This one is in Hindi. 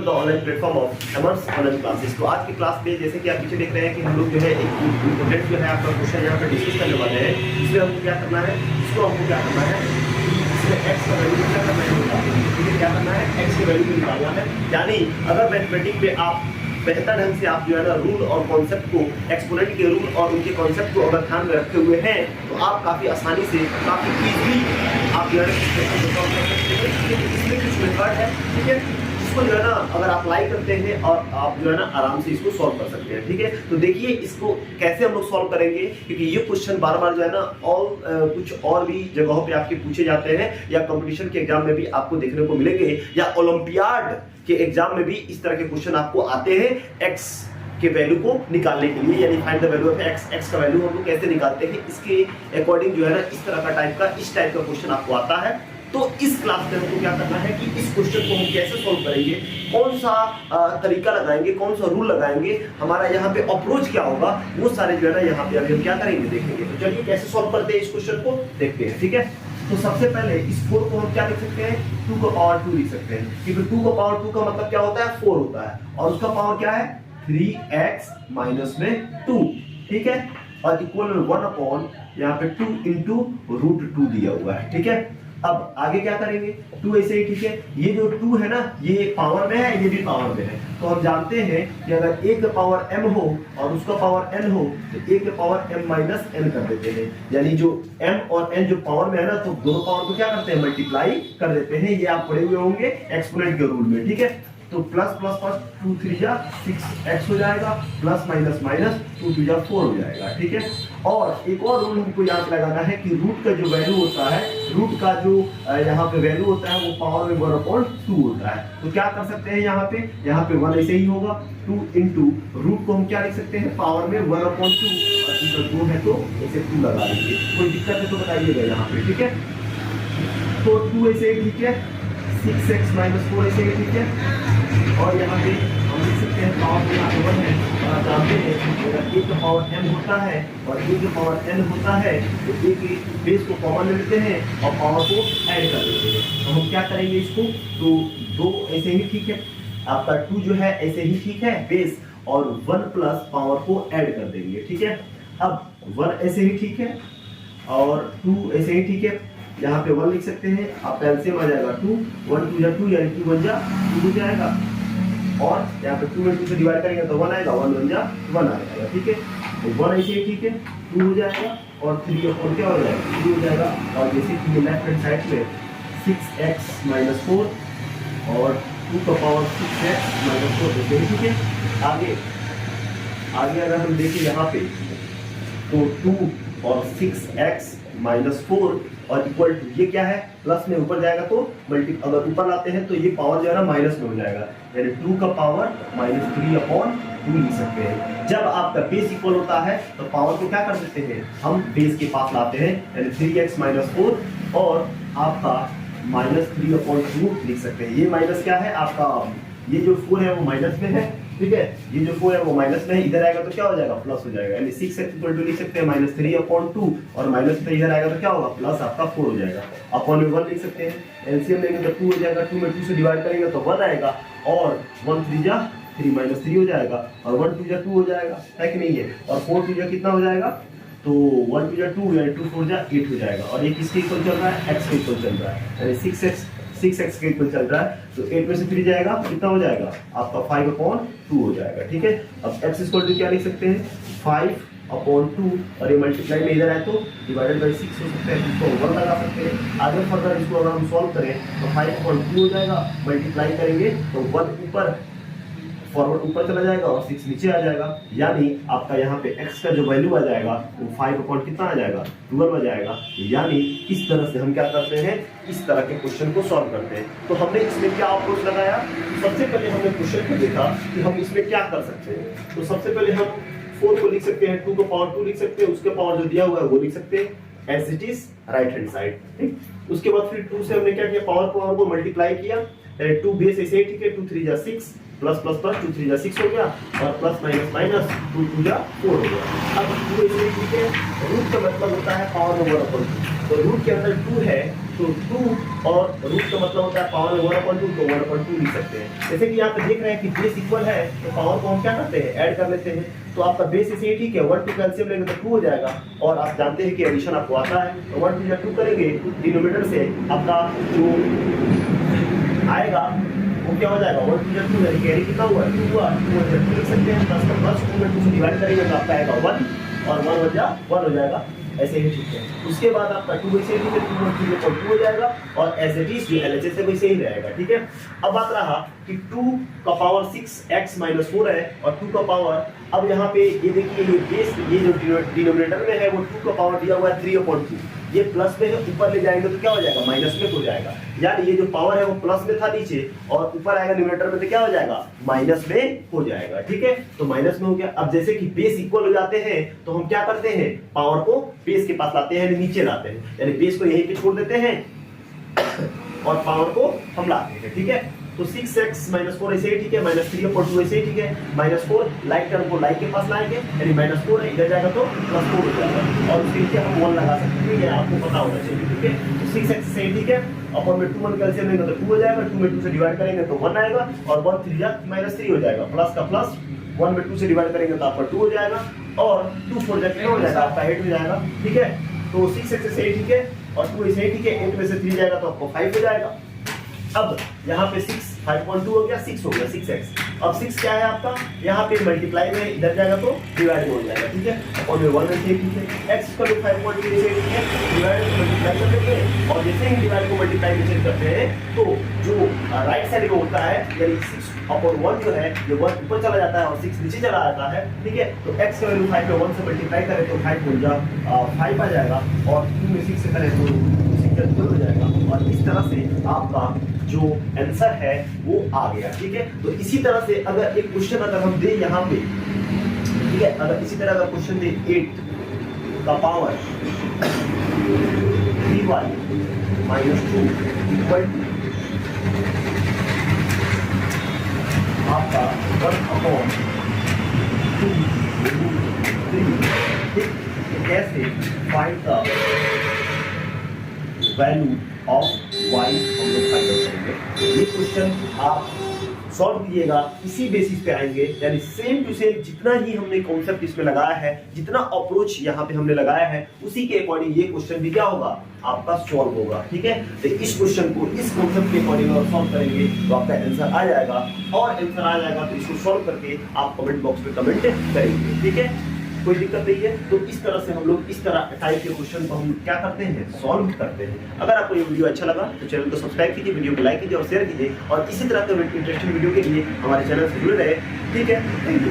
द ऑनलाइन प्लेटफॉर्म ऑफ एमर्स ऑनलाइन क्लासेस। तो आज की क्लास में जैसे कि आप पीछे देख रहे हैं कि हम लोग जो है एक इम्पोर्टेंट जो है आपका क्वेश्चन यहाँ पे डिस्कस करने वाले हैं। इसमें हमको क्या करना है, इसको हमको क्या करना है, इसमें एक्स का वैल्यू क्या करना है, क्या करना है, एक्स की वैल्यू निकालना है। यानी अगर मैथमेटिक्स में आप बेहतर ढंग से आप जो है ना रूल और कॉन्सेप्ट को, एक्सपोनेंट के रूल और उनके कॉन्सेप्ट को अगर ध्यान में रखे हुए हैं तो आप काफी आसानी से, काफी इजीली आप जो है इसमें कुछ मेथड है, ठीक है, इसको जो है ना अगर आप अप्लाई करते हैं और आप जो है ना आराम से इसको सॉल्व कर सकते हैं। ठीक है, तो देखिए इसको कैसे हम लोग सॉल्व करेंगे, क्योंकि ये क्वेश्चन बार बार जो है ना कुछ और भी जगहों पे आपके पूछे जाते हैं, या कंपटीशन के एग्जाम में भी आपको देखने को मिलेंगे, या ओलंपियाड के एग्जाम में भी इस तरह के क्वेश्चन आपको आते हैं एक्स के वैल्यू को निकालने के लिए, यानी find the value of x, x का वैल्यू हम लोग कैसे निकालते हैं, इसके अकॉर्डिंग जो है ना इस तरह का टाइप का, इस टाइप का क्वेश्चन आपको आता है। तो इस क्लास में हमको क्या करना है कि इस क्वेश्चन को हम कैसे सॉल्व करेंगे, कौन सा तरीका लगाएंगे, कौन सा रूल लगाएंगे, हमारा यहाँ पे अप्रोच क्या होगा, वो सारे जो है ना यहाँ पे अभी हम क्या करेंगे देखेंगे। तो चलिए कैसे सॉल्व करते हैं इस क्वेश्चन को देखते हैं। ठीक है, तो सबसे पहले इस 4 को हम क्या लिख सकते हैं, 2 का पावर 2 लिख सकते हैं, क्योंकि 2 का पावर 2 का मतलब क्या होता है, 4 होता है, और उसका पावर क्या है 3x माइनस में 2, ठीक है, और इक्वल में 1 अपॉन यहाँ पे 2 इंटू √2 दिया हुआ है। ठीक है, अब आगे क्या करेंगे, 2 ऐसे ही, ठीक है, ये जो 2 है ना ये पावर में है, ये भी पावर में है, तो हम जानते हैं कि अगर एक का पावर m हो और उसका पावर n हो तो एक का पावर m माइनस n कर देते हैं, यानी जो m और n जो पावर में है ना, तो दोनों पावर को क्या करते हैं, मल्टीप्लाई कर देते हैं। ये आप पढ़े हुए होंगे एक्सपोनेंट के रूल में। ठीक है, तो प्लस प्लस प्लस 2 3 जा 6x हो जाएगा, प्लस माइनस माइनस 2 2 जा 4 हो जाएगा। ठीक है, और एक और रूल हमको याद लगाना है कि रूट का जो वैल्यू होता है, रूट का जो यहाँ पे वैल्यू होता है वो पावर में 1/2 होता है। तो क्या कर सकते हैं, यहाँ पे 1 ऐसे ही होगा, 2 इंटू रूट को हम क्या लिख सकते हैं, पावर में 1/2, और 2 है तो ऐसे 2 लगा देंगे। कोई दिक्कत है तो बताइएगा यहाँ पे। ठीक है, तो 2 ऐसे ही, ठीक है, 6x माइनस 4 ऐसे ही, ठीक है, और यहाँ पे हम लिख सकते हैं पावर में यहाँ पे 1 है, और आप जानते हैं अगर एक का पावर m होता है और एक का पावर n होता है तो एक बेस को कॉमन ले लेते हैं और पावर को ऐड कर देते हैं। तो हम क्या करेंगे इसको, तो 2 ऐसे ही, ठीक है, आपका 2 जो है ऐसे ही, ठीक है, बेस और 1 प्लस पावर को ऐड कर देंगे। ठीक है, अब 1 ऐसे ही, ठीक है, और 2 ऐसे ही, ठीक है, यहाँ पे 1 लिख सकते हैं, आपका एलसीएम आ जाएगा 2, 1 2 जा 2, यानी 2 1 जा 2 हो जाएगा, और यहाँ पे 2 में 2 से डिवाइड करेंगे तो 1 आएगा, 1 1 जा 1 आ जाएगा। ठीक है, तो 1 ऐसे ही, ठीक है, 2 हो जाएगा, और 3 और क्या हो जाएगा, 3 हो जाएगा, और जैसे कि लेफ्ट हैंड साइड में 6x माइनस 4 और 2 का पावर 6x माइनस 4 देते हैं। ठीक है, आगे अगर हम देखें यहाँ पे तो 2 और 6x माइनस 4 और इक्वल टू, ये क्या है, प्लस में ऊपर जाएगा तो अगर ऊपर लाते हैं तो ये पावर जो है ना माइनस में हो जाएगा, यानी 2 का पावर -3/2 लिख सकते हैं। जब आपका बेस इक्वल होता है तो पावर को क्या कर सकते हैं, हम बेस के पास लाते हैं, यानी 3x माइनस 4 और आपका -3/2 लिख सकते हैं। ये माइनस क्या है आपका, ये जो 4 है वो माइनस में है, ठीक है, ये जो 4 है वो माइनस में है, इधर आएगा तो क्या हो जाएगा, प्लस हो जाएगा, यानी 6x इक्वल टू लिख सकते हैं -3/2, और माइनस में इधर आएगा तो क्या होगा, प्लस आपका 4 हो जाएगा, अपॉन में 1 लिख सकते हैं, एलसीएम लेंगे तो 2 हो जाएगा, 2 में 2 से डिवाइड करेंगे तो 1 आएगा, और 1 3 जा 3 -3 हो जाएगा, और 1 2 जा 2 हो जाएगा, है कि नहीं है, और 4 2 जा कितना हो जाएगा, तो 1 2 जा 2 यानी 2 4 जा 8 हो जाएगा, और ये किसके इक्वल चल रहा है, x के इक्वल चल रहा है, यानी 6x के इक्वल चल रहा है, तो 8 में से 3 जाएगा कितना हो जाएगा आपका 5/2 हो जाएगा। ठीक है, अब x इक्वल टू क्या लिख सकते हैं, 5/2, और ये मल्टीप्लाई में इधर आए तो डिवाइडेड बाई 6 हो सकता है, इसको 1 लगा सकते हैं। आगे फर्दर इसको अगर हम सॉल्व करें तो 5/2 हो जाएगा, मल्टीप्लाई करेंगे तो 1 ऊपर फॉरवर्ड ऊपर चला जाएगा और 6 नीचे आ जाएगा, यानी आपका यहाँ पे x का जो वैल्यू आ जाएगा वो 5 कितना आ जाएगा, 12 आ जाएगा। यानी इस तरह से हम क्या करते हैं, इस तरह के क्वेश्चन को सॉल्व करते हैं। तो हमने इसमें क्या अप्रोच लगाया, सबसे पहले हमने क्वेश्चन को देखा कि हम इसमें क्या कर सकते हैं। तो सबसे पहले हम 4 को लिख सकते हैं, 2 का पावर 2 लिख सकते हैं, उसका पावर जो दिया हुआ है वो लिख सकते हैं as it is right hand side. ठीक, उसके बाद फिर 2 से हमने क्या किया, पावर को मल्टीप्लाई किया, 2 बेस ऐसे ही, ठीक है, 2 3 जा 6 प्लस प्लस प्लस 2 3 जा 6 हो गया और प्लस माइनस माइनस 2 2 जा 4 हो गया। अब 2 ऐसे ठीक है, रूट का मतलब होता है पावर में 1/2, तो रूट के अंदर 2 है तो 2 और रूट का मतलब होता है पावर में 1/2, तो 1/2 लिख सकते हैं। जैसे कि यहाँ पे देख रहे हैं कि बेस इक्वल है तो पावर को हम क्या करते हैं, ऐड कर लेते हैं। तो आपका बेस इसे ठीक है, 1 2 कैल्सियम लेंगे तो 2 हो जाएगा और आप जानते हैं कि एडिशन आपको आता है, तो 1 2 जब 2 करेंगे डिनोमिनेटर से आपका जो आएगा वो क्या हो जाएगा, 1 2 जब 2 यानी कैरी कितना हुआ, 2 हुआ, 2 जब 2 लिख सकते हैं, प्लस का प्लस 2 में 2 से डिवाइड करेंगे तो आपका आएगा 1 और 1 हो जाएगा ऐसे ही ठीक है। उसके बाद आपका 2 वैसे ही 2 और 3 2 हो जाएगा और एज इट इज जो एलएचएस है वैसे ही रहेगा, ठीक है। अब बात रहा कि 2 का पावर 6x - 4 है और 2 का पावर, अब यहाँ पे ये देखिए ये बेस ये जो डिनोमिनेटर में है वो 2 का पावर दिया हुआ है 3/2, ये प्लस में है, ऊपर ले जाएंगे तो क्या हो जाएगा, माइनस में हो जाएगा। यानी ये जो पावर है वो प्लस में था नीचे और ऊपर आएगा डिनोमिनेटर में तो क्या हो जाएगा, माइनस में हो जाएगा, ठीक है। तो माइनस में हो गया। अब जैसे कि बेस इक्वल हो जाते हैं तो हम क्या करते हैं, पावर को बेस के पास लाते हैं, नीचे लाते हैं, यानी बेस को यहीं पे छोड़ देते हैं और पावर को हम लाते हैं, ठीक है। तो 6x - 4 ऐसे ही ठीक है, -3/2 ऐसे ही ठीक है, -4 लाइक टर्म को लाइक के पास लाएंगे यानी -4 है, इधर जाएगा तो +4 हो जाएगा और उसके नीचे हम 1 लगा सकते हैं, ये आपको पता होना चाहिए, ठीक है। तो 6x से ठीक है, अपन में 2 1 कैल्सियम लेंगे तो 2 हो जाएगा, 2 में 2 से डिवाइड करेंगे तो 1 आएगा और 1 3 जा -3 हो जाएगा, प्लस का प्लस 1 में 2 से डिवाइड करेंगे तो आपका 2 हो जाएगा और 2 4 जा कितना हो जाएगा, आपका 8 हो जाएगा, ठीक है। तो 6x से ठीक है और 2 ऐसे ही ठीक है, 8 में से 3 जाएगा तो आपको 5 हो जाएगा। अब यहाँ पे 6 5.2 हो गया, 6 हो गया 6x। अब 6 क्या है आपका, यहाँ पे मल्टीप्लाई में इधर जाएगा तो डिवाइड हो जाएगा, ठीक है। और में 1 से ठीक है, x का जो 5.2 जैसे ठीक है, डिवाइड को मल्टीप्लाई कर देते हैं और जैसे ही डिवाइड को मल्टीप्लाई में चेंज करते हैं तो जो राइट साइड में होता है यानी 6/1 जो है ये 1 ऊपर चला जाता है और 6 नीचे चला जाता है, ठीक है। तो x का वैल्यू 5 में 1 से मल्टीप्लाई करें तो 5 हो जाएगा 5 आ जाएगा और 2 में 6 से करें तो 6 का 12 हो जाएगा और इस तरह से आपका जो आंसर है वो आ गया, ठीक है। तो इसी तरह से अगर एक क्वेश्चन अगर हम दे यहाँ पे, ठीक है, अगर इसी तरह अगर क्वेश्चन दे 8 का पावर 3y - 2 इक्वल टू आपका 1/2 3, कैसे find the value of y हम लोग फाइंड आउट करेंगे। ये क्वेश्चन आप सॉल्व कीजिएगा, इसी बेसिस पे आएंगे, यानी सेम टू सेम जितना ही हमने कॉन्सेप्ट इसमें लगाया है, जितना अप्रोच यहाँ पे हमने लगाया है, उसी के अकॉर्डिंग ये क्वेश्चन भी क्या होगा, आपका सॉल्व होगा, ठीक है। तो इस क्वेश्चन को इस कॉन्सेप्ट के अकॉर्डिंग अगर सॉल्व करेंगे तो आपका आंसर आ जाएगा और आंसर आ जाएगा तो इसको सॉल्व करके आप कमेंट बॉक्स में कमेंट करेंगे, ठीक है। कोई दिक्कत नहीं है। तो इस तरह से हम लोग इस तरह टाइप के क्वेश्चन को हम क्या करते हैं, सॉल्व करते हैं। अगर आपको ये वीडियो अच्छा लगा तो चैनल को सब्सक्राइब कीजिए, वीडियो को लाइक कीजिए और शेयर कीजिए और इसी तरह के इंटरेस्टिंग वीडियो के लिए हमारे चैनल से जुड़े रहे, ठीक है। Thank you.